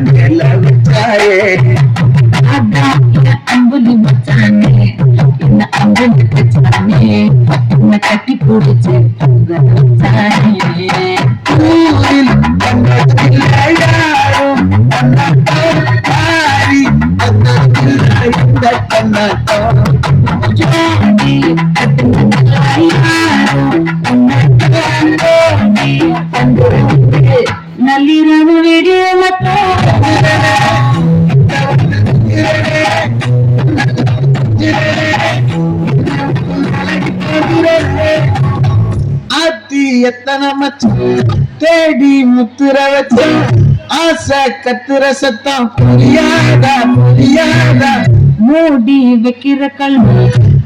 மேல வச்சாயே அம்புலி மச்சானே என்ன அம்புலி வச்சானே என்ன கட்டி பிடிச்சு வச்சானே ஊரில் யாரும் மாறி இந்த கண்ணாட்டம் நள்ளிரவு விடிய மட்டும் ஆத்தி எத்தனை மச்சம் தேடி முத்துற வச்சு ஆசை கத்துற சத்தம் புரியாதா புரியாதா மூடி வைக்கிற கல்வி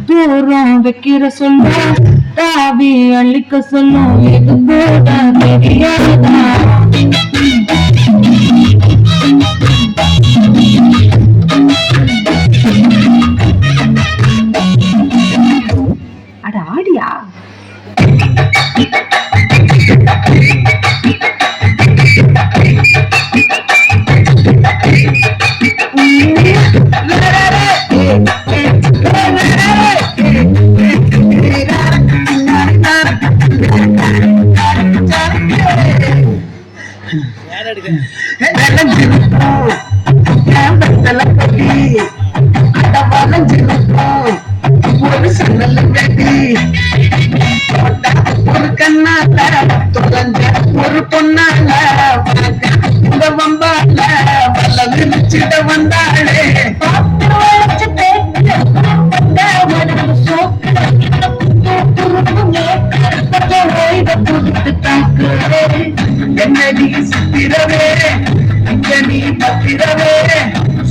தூரம் வைக்கிற சொல்லும் தாவி அழிக்க சொல்லும் இது கூட தெரியாதா அட ஆடியா ஒரு சன்னல கட்டி ஒரு கண்ணால தொலைஞ்ச ஒரு பொண்ணால இந்த வம்பால வல்லது வச்சிட வந்தாளே என்னடி சித்திரவே இங்க நீ பத்திரவே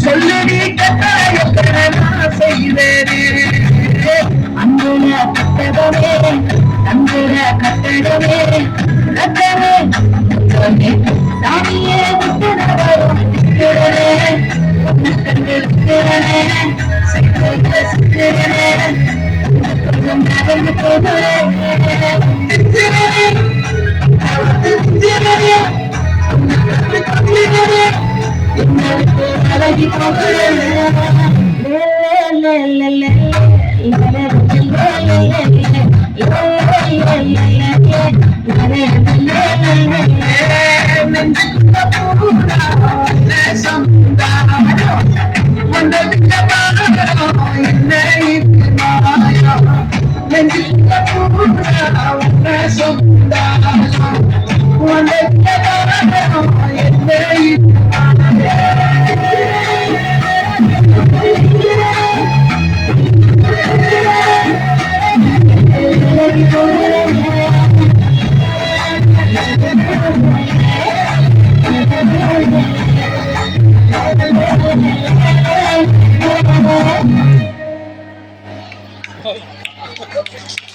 சொல்லடி கட்டாயத்தை நான் செய்வேனே அங்குல கட்டடமே அங்குல கட்டடமே ரத்தமே முத்தமே சாமியே முத்தனவரும் திக்கிறனே உன்னை கண்டிருக்கிறனே சிக்கிறன சிக்கிறனே கொஞ்சம் நகர்ந்து போகிறேன் தித்திரவே தித்திரவே இன்னொரு அழகி போகிறேன் Oh.